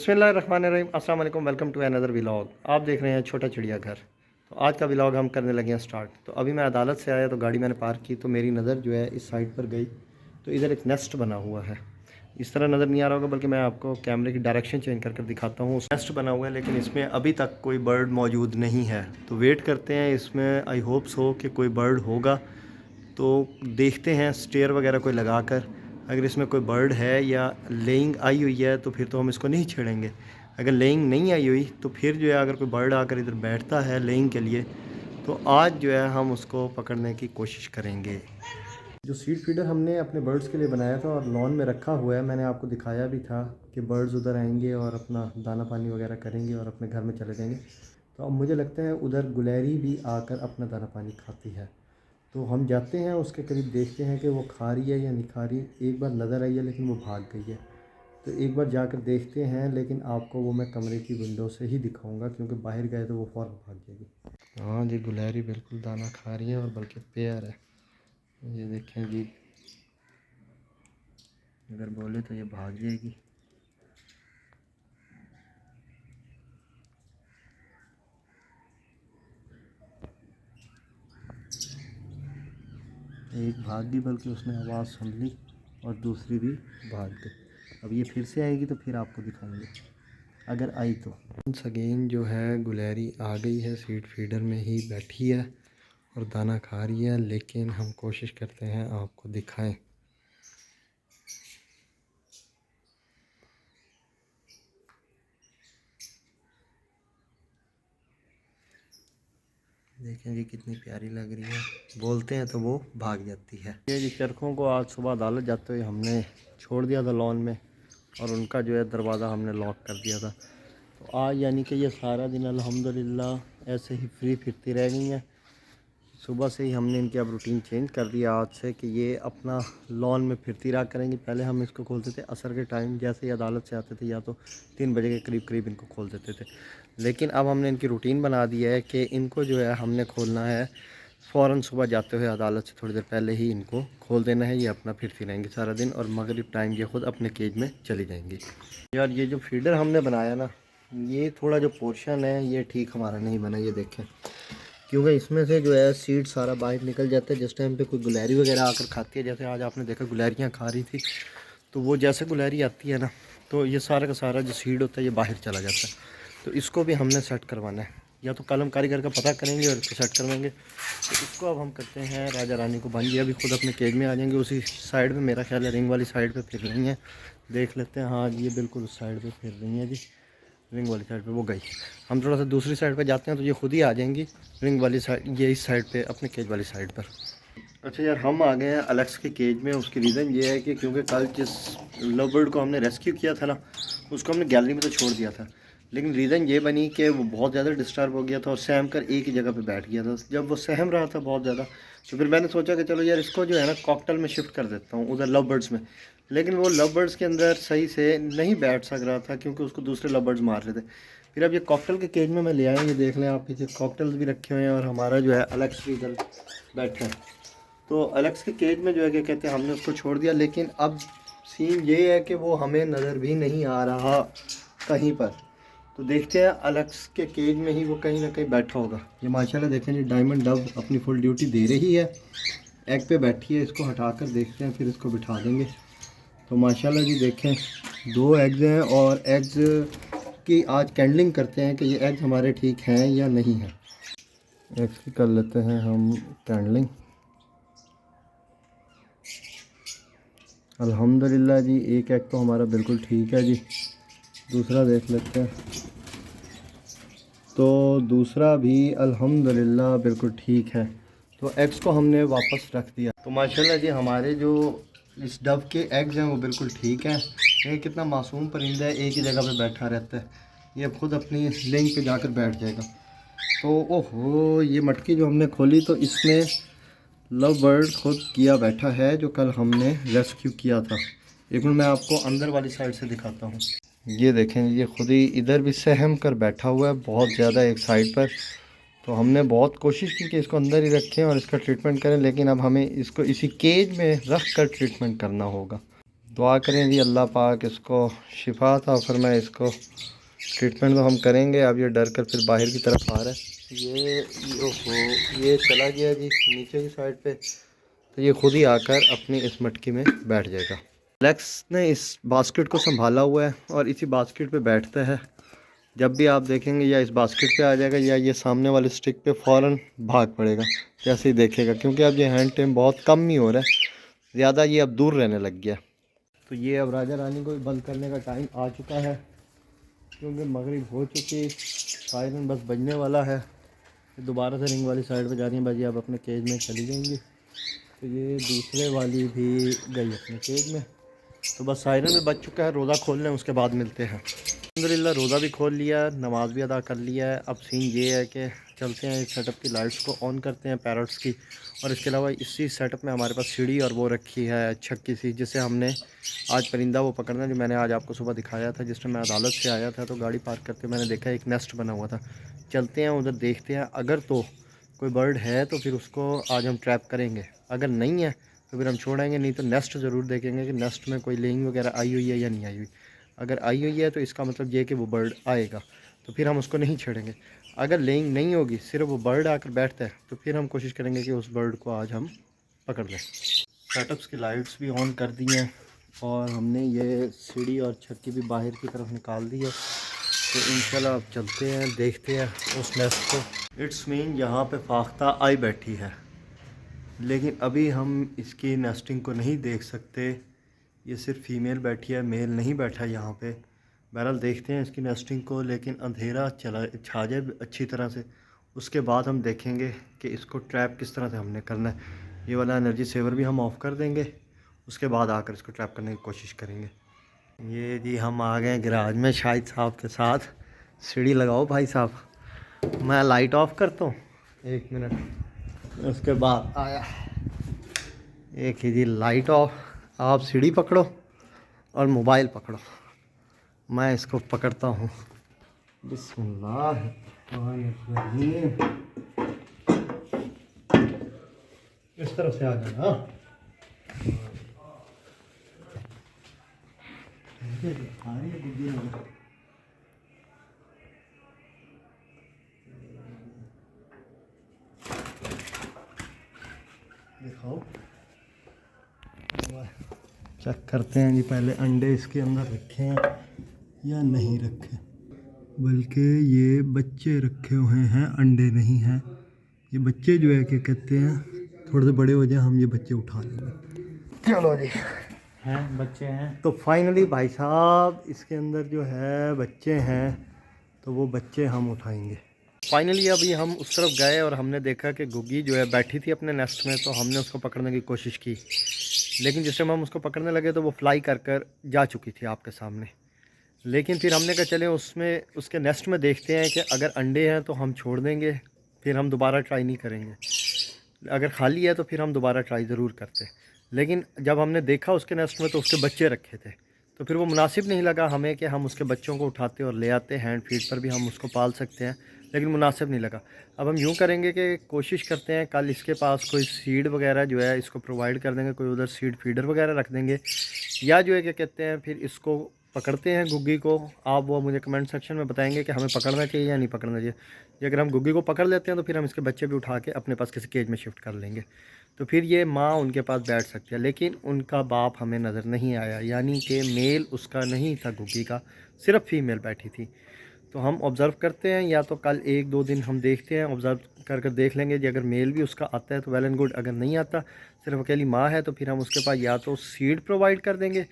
बिस्मिल्लाहिर्रहमानिर्रहीम, अस्सलाम वालेकुम, वेलकम टू अनदर व्लॉग। आप देख रहे हैं छोटा चिड़ियाघर। तो आज का व्लॉग हम करने लगे हैं स्टार्ट। तो अभी मैं अदालत से आया तो गाड़ी मैंने पार्क की तो मेरी नज़र जो है इस साइड पर गई तो इधर एक नेस्ट बना हुआ है। इस तरह नज़र नहीं आ रहा होगा, बल्कि मैं आपको कैमरे की डायरेक्शन चेंज करके दिखाता हूँ। नेस्ट बना हुआ है लेकिन इसमें अभी तक कोई बर्ड मौजूद नहीं है, तो वेट करते हैं। इसमें आई होप्स हो कि कोई बर्ड होगा, तो देखते हैं स्टेयर वगैरह कोई लगा कर। अगर इसमें कोई बर्ड है या लेइंग आई हुई है तो फिर तो हम इसको नहीं छेड़ेंगे। अगर लेइंग नहीं आई हुई तो फिर जो है अगर कोई बर्ड आकर इधर बैठता है लेइंग के लिए तो आज जो है हम उसको पकड़ने की कोशिश करेंगे। जो सीड फीडर हमने अपने बर्ड्स के लिए बनाया था और लॉन में रखा हुआ है, मैंने आपको दिखाया भी था कि बर्ड्स उधर आएंगे और अपना दाना पानी वगैरह करेंगे और अपने घर में चले जाएंगे। तो अब मुझे लगता है उधर गुलैरी भी आकर अपना दाना पानी खाती है, तो हम जाते हैं उसके करीब, देखते हैं कि वो खा रही है या नहीं खा रही। एक बार नज़र आई है लेकिन वो भाग गई है, तो एक बार जाकर देखते हैं। लेकिन आपको वो मैं कमरे की विंडो से ही दिखाऊंगा, क्योंकि बाहर गए तो वो फ़ौरन भाग जाएगी। हाँ जी, गुलहरी बिल्कुल दाना खा रही है और बल्कि पेयर है। ये देखें जी, अगर बोले तो ये भाग जाएगी। एक भाग गई, बल्कि उसने आवाज़ सुन ली, और दूसरी भी भाग गई। अब ये फिर से आएगी तो फिर आपको दिखाएंगे अगर आई तो। वंस अगेन जो है गुलहरी आ गई है, सीड फीडर में ही बैठी है और दाना खा रही है, लेकिन हम कोशिश करते हैं आपको दिखाएं। देखें जी कितनी प्यारी लग रही है, बोलते हैं तो वो भाग जाती है। ये जी चरखों को आज सुबह अदालत जाते हुए हमने छोड़ दिया था लॉन में, और उनका जो है दरवाज़ा हमने लॉक कर दिया था। तो आज यानी कि ये सारा दिन अल्हम्दुलिल्लाह ऐसे ही फ्री फिरती रह गई हैं। सुबह से ही हमने इनकी अब रूटीन चेंज कर दिया आज से कि ये अपना लॉन में फिरती रहा करेंगी। पहले हम इसको खोलते थे असर के टाइम, जैसे ही अदालत से आते थे या तो 3 बजे के करीब करीब इनको खोल देते थे। लेकिन अब हमने इनकी रूटीन बना दी है कि इनको जो है हमने खोलना है फ़ौरन सुबह जाते हुए अदालत से थोड़ी देर पहले ही इनको खोल देना है। ये अपना फिरती रहेंगी सारा दिन, और मगरिब टाइम ये ख़ुद अपने केज में चली जाएंगी। यार ये जो फीडर हमने बनाया ना, ये थोड़ा जो पोर्शन है ये ठीक हमारा नहीं बना, ये देखें, क्योंकि इसमें से जो है सीड सारा बाहर निकल जाता है। जिस टाइम पे कोई गुलहरी वगैरह आकर खाती है, जैसे आज आपने देखा गुलहरियाँ खा रही थी, तो वो जैसे गुलहरी आती है ना, तो ये सारा का सारा जो सीड होता है ये बाहर चला जाता है। तो इसको भी हमने सेट करवाना है, या तो कल हम कारीगर का पता करेंगे और इसको सेट करवाएंगे। तो इसको अब हम करते हैं राजा रानी को बन, ये अभी खुद अपने केज में आ जाएंगे। उसी साइड में मेरा ख्याल है रिंग वाली साइड पर फिर रही हैं, देख लेते हैं। हाँ ये बिल्कुल उस साइड पर फिर रही हैं जी, रिंग वाली साइड पे वो गई। हम थोड़ा सा दूसरी साइड पे जाते हैं तो ये खुद ही आ जाएंगी रिंग वाली साइड, ये इस साइड पे अपने केज वाली साइड पर। अच्छा यार, हम आ गए हैं अलेक्स के केज में। उसकी रीज़न ये है कि क्योंकि कल जिस लव बर्ड को हमने रेस्क्यू किया था ना, उसको हमने गैलरी में तो छोड़ दिया था, लेकिन रीज़न ये बनी कि वो बहुत ज़्यादा डिस्टर्ब हो गया था और सहम कर एक ही जगह पे बैठ गया था। जब वो सहम रहा था बहुत ज़्यादा, तो फिर मैंने सोचा कि चलो यार इसको जो है ना कॉकटेल में शिफ्ट कर देता हूँ, उधर लव बर्ड्स में। लेकिन वो लव बर्ड्स के अंदर सही से नहीं बैठ सक रहा था, क्योंकि उसको दूसरे लव बर्ड्स मार रहे थे। फिर अब ये कॉकटेल के केज में मैं ले आया, ये देख लें आप, पीछे कॉकटेल्स भी रखे हुए हैं, और हमारा जो है अलेक्स भी इधर बैठा है। तो अलेक्स के केज में जो है क्या कहते हैं, हमने उसको छोड़ दिया। लेकिन अब सीन ये है कि वो हमें नज़र भी नहीं आ रहा कहीं पर। तो देखते हैं अलेक्स के केज में ही वो कहीं ना कहीं बैठा होगा। ये माशाल्लाह देखें जी, डायमंड डव अपनी फुल ड्यूटी दे रही है, एग पे बैठी है। इसको हटाकर देखते हैं, फिर इसको बिठा देंगे। तो माशाल्लाह जी देखें, 2 एग्स हैं, और एग्स की आज कैंडलिंग करते हैं कि ये एग्स हमारे ठीक हैं या नहीं हैं। एग्स की कर लेते हैं हम कैंडलिंग। अल्हम्दुलिल्लाह जी, एक एग तो हमारा बिल्कुल ठीक है जी। दूसरा देख लेते हैं, तो दूसरा भी अल्हम्दुलिल्लाह बिल्कुल ठीक है। तो एग्स को हमने वापस रख दिया। तो माशाल्लाह जी, हमारे जो इस डव के एग्स हैं वो बिल्कुल ठीक हैं। ये कितना मासूम परिंदा है, एक ही जगह पे बैठा रहता है। ये खुद अपनी लिंग पे जाकर बैठ जाएगा। तो ओहो, ये मटकी जो हमने खोली तो इसमें लव बर्ड खुद किया बैठा है, जो कल हमने रेस्क्यू किया था। एक मिनट मैं आपको अंदर वाली साइड से दिखाता हूँ। ये देखें, ये खुद ही इधर भी सहम कर बैठा हुआ है बहुत ज़्यादा एक साइड पर। तो हमने बहुत कोशिश की कि इसको अंदर ही रखें और इसका ट्रीटमेंट करें, लेकिन अब हमें इसको इसी केज में रख कर ट्रीटमेंट करना होगा। दुआ करें जी अल्लाह पाक इसको शिफा था फरमाए। इसको ट्रीटमेंट तो हम करेंगे। अब ये डर कर फिर बाहर की तरफ आ रहा है। ये चला गया जी नीचे की साइड पे, तो ये खुद ही आकर अपनी इस मटकी में बैठ जाएगा। एलेक्स ने इस बास्केट को संभाला हुआ है और इसी बास्केट पे बैठता है। जब भी आप देखेंगे या इस बास्केट पे आ जाएगा या ये सामने वाले स्टिक पे फ़ौरन भाग पड़ेगा जैसे ही देखेगा, क्योंकि अब ये हैंड टाइम बहुत कम ही हो रहा है, ज़्यादा ये अब दूर रहने लग गया। तो ये अब राजा रानी को भी बंद करने का टाइम आ चुका है, क्योंकि मगरिब हो चुकी, सायरन बस बजने वाला है। दोबारा से रिंग वाली साइड पे जा रही है बाजी, अब अपने केज में चली जाएंगी। तो ये दूसरे वाली भी गई अपने केज में। तो बस सायरन भी बज चुका है, रोज़ा खोल लें उसके बाद मिलते हैं। अल्हम्दुलिल्लाह रोज़ा भी खोल लिया, नमाज़ भी अदा कर लिया है। अब सीन ये है कि चलते हैं इस सेटअप की लाइट्स को ऑन करते हैं पैरट्स की, और इसके अलावा इसी सेटअप में हमारे पास सीढ़ी और वो रखी है छक्की सी, जिससे हमने आज परिंदा वो पकड़ना जो मैंने आज आपको सुबह दिखाया था। जिस टाइम मैं अदालत से आया था तो गाड़ी पार्क करते मैंने देखा एक नेस्ट बना हुआ था। चलते हैं उधर देखते हैं, अगर तो कोई बर्ड है तो फिर उसको आज हम ट्रैप करेंगे, अगर नहीं है तो फिर हम छोड़ेंगे, नहीं तो नेस्ट ज़रूर देखेंगे कि नेस्ट में कोई लेइंग वगैरह आई हुई है या नहीं आई हुई। अगर आई हुई है तो इसका मतलब ये कि वो बर्ड आएगा, तो फिर हम उसको नहीं छेड़ेंगे। अगर लेइंग नहीं होगी, सिर्फ वो बर्ड आकर बैठता है, तो फिर हम कोशिश करेंगे कि उस बर्ड को आज हम पकड़ लें। सेटअप्स की लाइट्स भी ऑन कर दी हैं और हमने ये सीढ़ी और छक्की भी बाहर की तरफ निकाल दी है। तो इंशाल्लाह अब चलते हैं, देखते हैं उस नेस्ट को। इट्स मीन यहाँ पे फाख्ता आई बैठी है, लेकिन अभी हम इसकी नेस्टिंग को नहीं देख सकते। ये सिर्फ फीमेल बैठी है, मेल नहीं बैठा यहाँ पे। बहरहाल देखते हैं इसकी नेस्टिंग को, लेकिन अंधेरा छा जाए अच्छी तरह से, उसके बाद हम देखेंगे कि इसको ट्रैप किस तरह से हमने करना है। ये वाला एनर्जी सेवर भी हम ऑफ़ कर देंगे, उसके बाद आकर इसको ट्रैप करने की कोशिश करेंगे। ये जी हम आ गए गैराज में शाहिद साहब के साथ। सीढ़ी लगाओ भाई साहब, मैं लाइट ऑफ करता हूँ 1 मिनट, उसके बाद आया। एक ही जी लाइट ऑफ, आप सीढ़ी पकड़ो और मोबाइल पकड़ो, मैं इसको पकड़ता हूँ। बिस्मिल्लाह, इस तरफ से आ जाना। दिखाओ, चेक करते हैं जी पहले अंडे इसके अंदर रखे हैं या नहीं रखे, बल्कि ये बच्चे रखे हुए हैं, अंडे नहीं हैं। ये बच्चे जो है क्या कहते हैं, थोड़े से बड़े हो जाए हम ये बच्चे उठा लेंगे। चलो जी, हैं बच्चे हैं। तो फाइनली भाई साहब इसके अंदर जो है बच्चे हैं, तो वो बच्चे हम उठाएंगे। फाइनली अभी हम उस तरफ गए और हमने देखा कि गुग्गी जो है बैठी थी अपने नेस्ट में, तो हमने उसको पकड़ने की कोशिश की, लेकिन जिस टाइम हम उसको पकड़ने लगे तो वो फ्लाई कर कर जा चुकी थी आपके सामने। लेकिन फिर हमने कहा चले उसमें उसके नेस्ट में देखते हैं कि अगर अंडे हैं तो हम छोड़ देंगे, फिर हम दोबारा ट्राई नहीं करेंगे। अगर खाली है तो फिर हम दोबारा ट्राई ज़रूर करते। लेकिन जब हमने देखा उसके नेस्ट में तो उसके बच्चे रखे थे, तो फिर वो मुनासिब नहीं लगा हमें कि हम उसके बच्चों को उठाते और ले आते। हैंड फीड पर भी हम उसको पाल सकते हैं, लेकिन मुनासिब नहीं लगा। अब हम यूँ करेंगे कि कोशिश करते हैं कल इसके पास कोई सीड वगैरह जो है इसको प्रोवाइड कर देंगे, कोई उधर सीड फीडर वगैरह रख देंगे, या जो है क्या कहते हैं फिर इसको पकड़ते हैं गुग्गी को। आप वो मुझे कमेंट सेक्शन में बताएंगे कि हमें पकड़ना चाहिए या नहीं पकड़ना चाहिए। ये अगर हम गुग्गी को पकड़ लेते हैं तो फिर हम इसके बच्चे भी उठा के अपने पास किसी केज में शिफ्ट कर लेंगे, तो फिर ये माँ उनके पास बैठ सकती है। लेकिन उनका बाप हमें नज़र नहीं आया, यानी कि मेल उसका नहीं था गुग्गी का, सिर्फ फीमेल बैठी थी। तो हम ऑब्ज़र्व करते हैं, या तो कल 1-2 दिन हम देखते हैं, ऑब्ज़र्व कर कर देख लेंगे जी। अगर मेल भी उसका आता है तो वेल एंड गुड, अगर नहीं आता सिर्फ अकेली माँ है तो फिर हम उसके पास या तो सीड प्रोवाइड कर देंगे,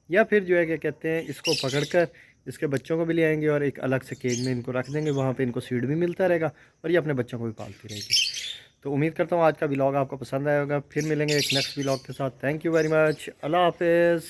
या फिर जो है क्या कहते हैं इसको पकड़कर इसके बच्चों को भी ले आएंगे और एक अलग से केज में इनको रख देंगे, वहाँ पे इनको सीड भी मिलता रहेगा और ये अपने बच्चों को भी पालती रहेगी। तो उम्मीद करता हूँ आज का व्लॉग आपको पसंद आया होगा। फिर मिलेंगे एक नेक्स्ट व्लॉग के साथ। थैंक यू वेरी मच, अल्लाह हाफिज़।